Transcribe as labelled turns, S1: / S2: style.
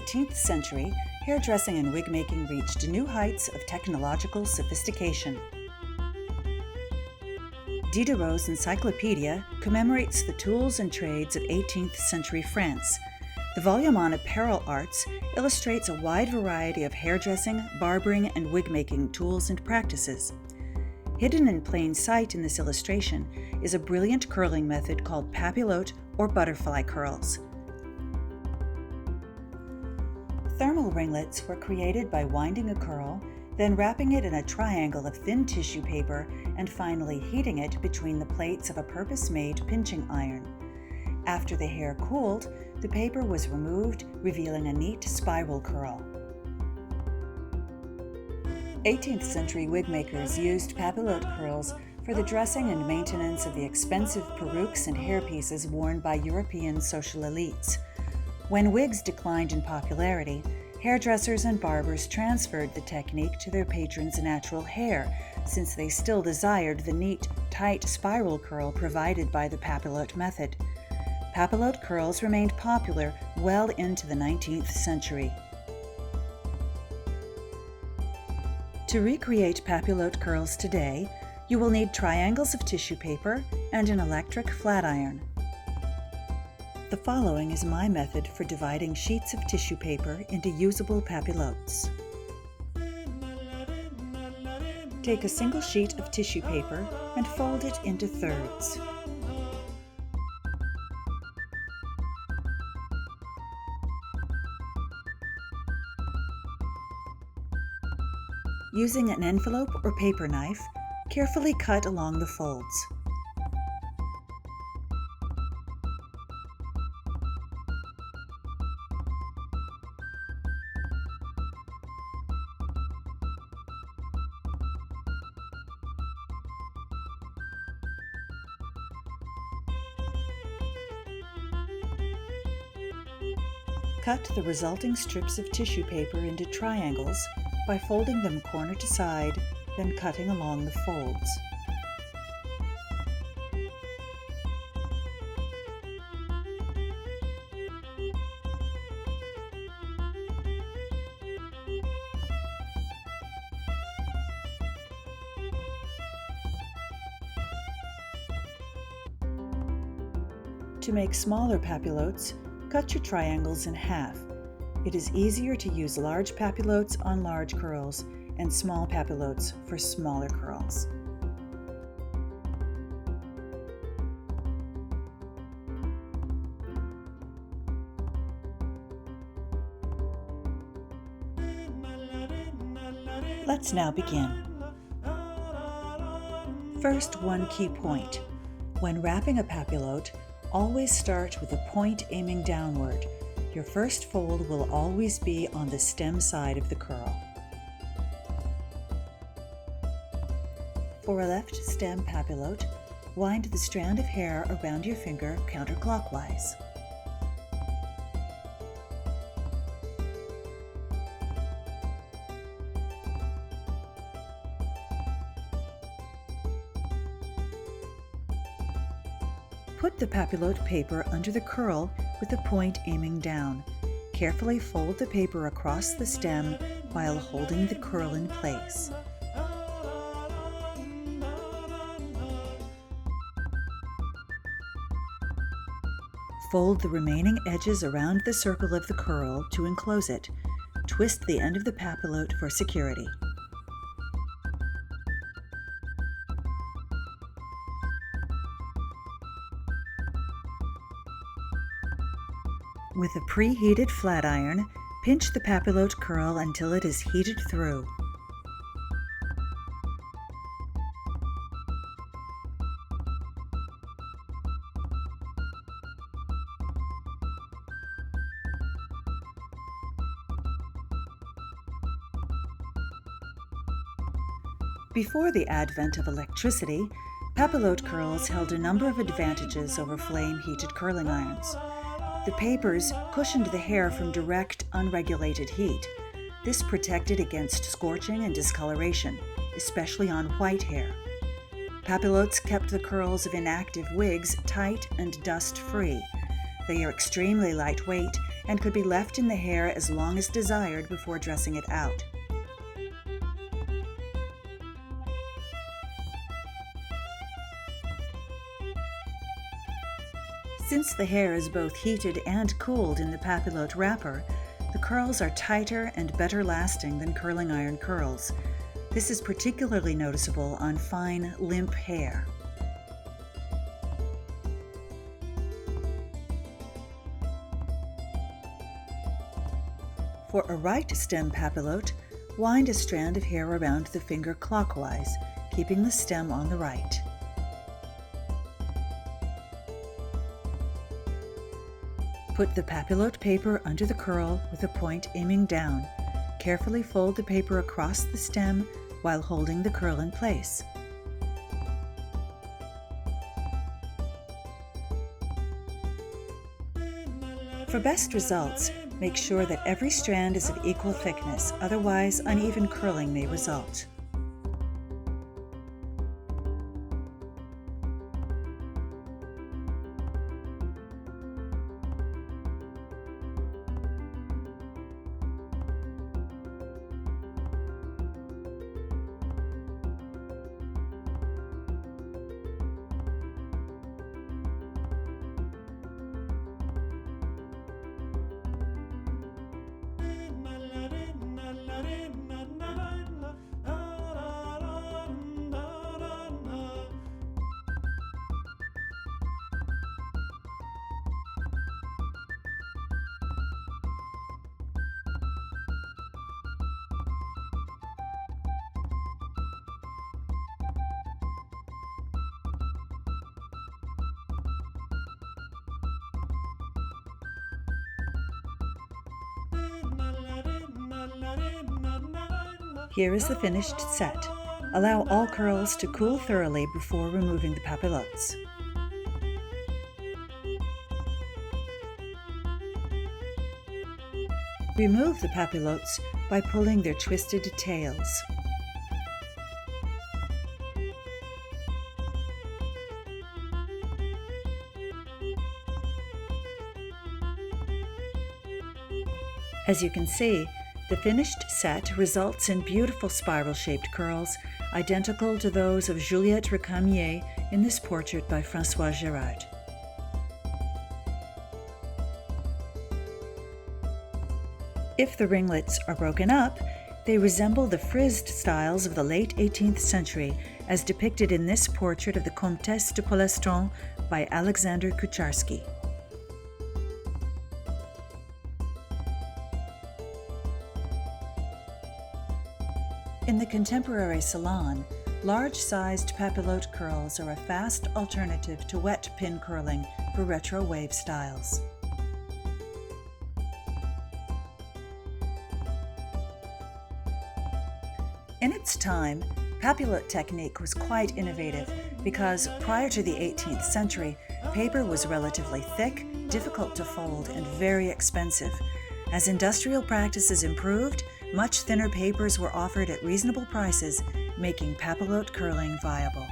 S1: 18th century, hairdressing and wig making reached new heights of technological sophistication. Diderot's Encyclopedie commemorates the tools and trades of 18th century France. The volume on apparel arts illustrates a wide variety of hairdressing, barbering, and wig-making tools and practices. Hidden in plain sight in this illustration is a brilliant curling method called papillote or butterfly curls. Thermal ringlets were created by winding a curl, then wrapping it in a triangle of thin tissue paper and finally heating it between the plates of a purpose-made pinching iron. After the hair cooled, the paper was removed, revealing a neat spiral curl. 18th century wig makers used papillote curls for the dressing and maintenance of the expensive perukes and hairpieces worn by European social elites. When wigs declined in popularity, hairdressers and barbers transferred the technique to their patrons' natural hair, since they still desired the neat, tight spiral curl provided by the papillote method. Papillote curls remained popular well into the 19th century. To recreate papillote curls today, you will need triangles of tissue paper and an electric flat iron. The following is my method for dividing sheets of tissue paper into usable papillotes. Take a single sheet of tissue paper and fold it into thirds. Using an envelope or paper knife, carefully cut along the folds. Cut the resulting strips of tissue paper into triangles by folding them corner to side, then cutting along the folds. To make smaller papillotes, cut your triangles in half. It is easier to use large papillotes on large curls and small papillotes for smaller curls. Let's now begin. First, one key point. When wrapping a papillote, always start with a point aiming downward. Your first fold will always be on the stem side of the curl. For a left stem papillote, wind the strand of hair around your finger counterclockwise. Put the papillote paper under the curl with the point aiming down. Carefully fold the paper across the stem while holding the curl in place. Fold the remaining edges around the circle of the curl to enclose it. Twist the end of the papillote for security. With a preheated flat iron, pinch the papillote curl until it is heated through. Before the advent of electricity, papillote curls held a number of advantages over flame-heated curling irons. The papers cushioned the hair from direct, unregulated heat. This protected against scorching and discoloration, especially on white hair. Papillotes kept the curls of inactive wigs tight and dust-free. They are extremely lightweight and could be left in the hair as long as desired before dressing it out. Since the hair is both heated and cooled in the papillote wrapper, the curls are tighter and better lasting than curling iron curls. This is particularly noticeable on fine, limp hair. For a right stem papillote, wind a strand of hair around the finger clockwise, keeping the stem on the right. Put the papillote paper under the curl with the point aiming down. Carefully fold the paper across the stem while holding the curl in place. For best results, make sure that every strand is of equal thickness, otherwise uneven curling may result. Here is the finished set. Allow all curls to cool thoroughly before removing the papillotes. Remove the papillotes by pulling their twisted tails. As you can see, the finished set results in beautiful spiral-shaped curls, identical to those of Juliette Recamier in this portrait by François Gérard. If the ringlets are broken up, they resemble the frizzed styles of the late 18th century, as depicted in this portrait of the Comtesse de Polastron by Alexander Kucharski. In the contemporary salon, large-sized papillote curls are a fast alternative to wet pin curling for retro wave styles. In its time, papillote technique was quite innovative because prior to the 18th century, paper was relatively thick, difficult to fold, and very expensive. As industrial practices improved, much thinner papers were offered at reasonable prices, making papillote curling viable.